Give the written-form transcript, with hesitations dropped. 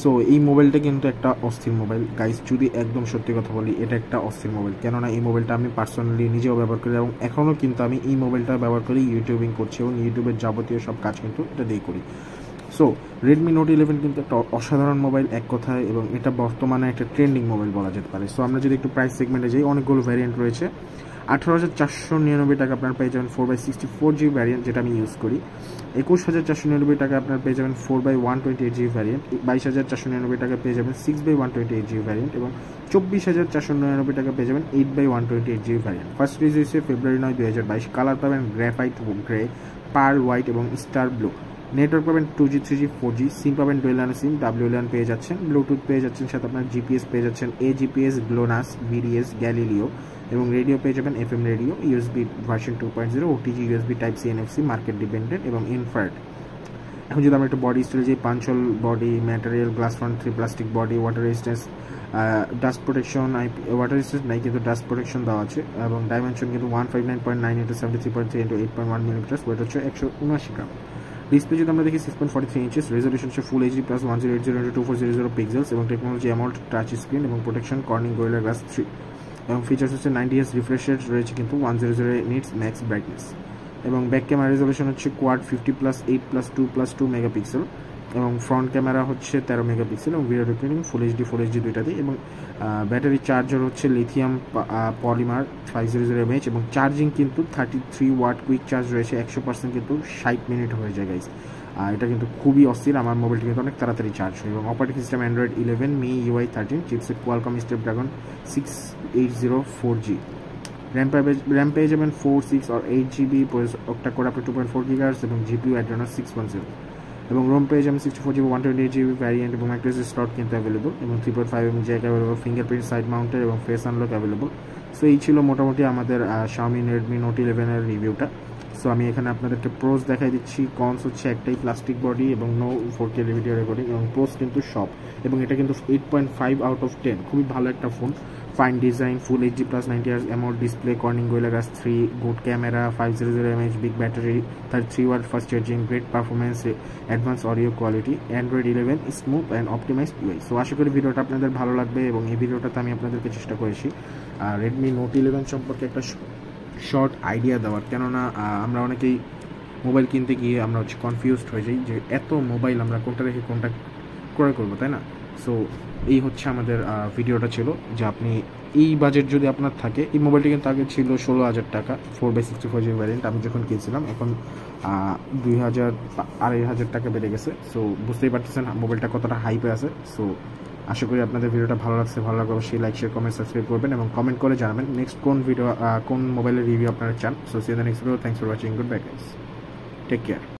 So এই মোবাইলটা কিন্তু একটা অস্থির মোবাইল গাইস, যদি একদম সত্যি কথা বলি, এটা একটা অস্থির মোবাইল। কেননা এই মোবাইলটা আমি পার্সোনালি নিজেও ব্যবহার করি এবং এখনও কিন্তু আমি এই মোবাইলটা ব্যবহার করি ইউটিউবিং করছি এবং ইউটিউবের যাবতীয় সব কাজ কিন্তু এটা দিয়ে করি। সো রেডমি নোট 11 কিন্তু একটা অসাধারণ মোবাইল এক কথায়, এবং এটা বর্তমানে একটা ট্রেন্ডিং মোবাইল বলা যেতে পারে। সো আমরা যদি একটু প্রাইস সেগমেন্টে যাই, অনেকগুলো ভ্যারিয়েন্ট রয়েছে। 18,499 টাকা আপনার পেয়ে যাবেন 4/64GB ভ্যারিয়েন্ট, যেটা আমি ইউজ করি। 21,499 টাকা আপনার পেয়ে যাবেন 4/128GB ভ্যারিয়েন্ট। 22,499 টাকা পেয়ে যাবেন 6/128GB ভ্যারিয়েন্ট, এবং 24,499 টাকা পেয়ে যাবেন 8/128GB ভ্যারিয়েন্ট। ফার্স্ট রিলিজ হয়েছে ফেব্রুয়ারি 9, 2022। কালার পাবেন গ্রাফাইট গ্রে, পার্ল হোয়াইট এবং স্টার ব্লু। নেটওয়ার্ক পাবেন 2G 3G 4G। সিম পাবেন ডুয়েল সিম, WLAN পেয়ে যাচ্ছেন, ব্লুটুথ পেয়ে যাচ্ছেন, সাথে আপনার GPS পেয়ে যাচ্ছেন, AGPS, GLONASS, VDS, গ্যালিলিও, এবং রেডিও পেয়ে যাবেন FM radio, USB version 2.0, OTG, USB Type C, NFC, market dependent এবং ইনফ্রারেড। এখন যদি আমরা একটা বডি স্টাইল যে পাঞ্চল body material, glass front 3 plastic body, water resistance, dust protection, water resistance নাই কিন্তু ডাস্ট প্রোটেকশন দেওয়া আছে, এবং ডাইমেনশন কিন্তু 159.9 × 73.3 × 8.1 মিলিমিটার, ওয়েট হচ্ছে 179 গ্রাম। ডিসপ্লে যদি আমরা দেখি 6.43 ইঞ্চেস, রেজলিউশন হচ্ছে ফুল এইচডি প্লাস 1080x2400 পিক্সেলস, এবং টেকনোলজি অ্যামোলেড টাচ স্ক্রিন এবং প্রোটেকশন কর্নিং গোরিলা গ্লাস 3, এবং ফিচার্স হচ্ছে 90Hz রিফ্রেশ রেট রয়েছে কিন্তু 1000 নিটস ম্যাক্স ব্রাইটনেস, এবং ব্যাক ক্যামেরা রেজলিউশন হচ্ছে কোয়াড 50+8+2+2 মেগাপিক্সেল, এবং ফ্রন্ট ক্যামেরা হচ্ছে 13 মেগাপিক্সেল, এবং ভিডিও রেকর্ডিং ফুল এইচডি দুইটাতেই, এবং ব্যাটারি চার্জার হচ্ছে লিথিয়াম পলিমার 500 mAh, এবং চার্জিং কিন্তু 33 ওয়াট কুইক চার্জ রয়েছে, 100% কিন্তু 60 মিনিট হয়ে যায় গাইজ। এটা কিন্তু খুবই অস্থির, আমার মোবাইলটি কিন্তু অনেক তাড়াতাড়ি চার্জ হয়। এবং operating system Android 11 MIUI 13, chipset Qualcomm Snapdragon 680 4G। RAM পেয়ে যাবেন 4, 6 or 8GB, একটা করে আপনার 2.4 GHz, এবং GPU Adreno 6.0, এবং রোম পেয়ে যাবেন 64GB 128GB ভ্যারিয়েন্ট, এবং মাইক্রোএসডি স্লট কিন্তু অ্যাভেলেবল, এবং 3.5mm Jack available, fingerprint side mounted এবং ফেস আনলক অ্যাভেলেবল। সো এই ছিল মোটামুটি আমাদের Xiaomi Redmi Note 11 এর রিভিউটা। সো আমি এখানে আপনাদেরকে প্রোস দেখাই দিচ্ছি। কনস হচ্ছে একটাই, প্লাস্টিক বডি এবং নো 4K ভিডিও রেকর্ডিং, এবং প্রোস কিন্তু সব, এবং এটা কিন্তু 8.5 out of 10, খুবই ভালো একটা ফোন। Fine design, full HD plus 90Hz AMOLED display, Corning Gorilla glass 3, good camera, 500 mAh big battery, 33 watt fast charging, great performance, advance audio quality, Android 11 smooth and optimised UI. So আশা করি ভিডিওটা আপনাদের ভালো লাগবে, এবং এই ভিডিওটাতে আমি আপনাদেরকে চেষ্টা করেছি রেডমি নোট 11 সম্পর্কে একটা শর্ট আইডিয়া দেওয়ার। কেননা আমরা অনেকেই মোবাইল কিনতে গিয়ে আমরা হচ্ছে কনফিউজড হয়ে যাই যে এত মোবাইল আমরা কোনটা রেখে কোনটা ক্রয় করবো, তাই না? সো এই হচ্ছে আমাদের ভিডিওটা ছিল, যে আপনি এই বাজেট যদি আপনার থাকে, এই মোবাইলটি কিন্তু আগে ছিল 16,000 টাকা 4/64GB ভ্যারিয়েন্ট, আমি যখন কিনছিলাম, এখন 2,000-2,500 টাকা বেড়ে গেছে। সো বুঝতেই পারতেছেন মোবাইলটা কতটা হাইপে আছে। সো আশা করি আপনাদের ভিডিওটা ভালো লাগছে, ভালো লাগবে অবশ্যই লাইক, শেয়ার, কমেন্ট, সাবস্ক্রাইব করবেন, এবং কমেন্ট করে জানাবেন নেক্সট কোন মোবাইলের রিভিউ আপনারা চান। So see you in the next video, thanks for watching, good bye guys, take care.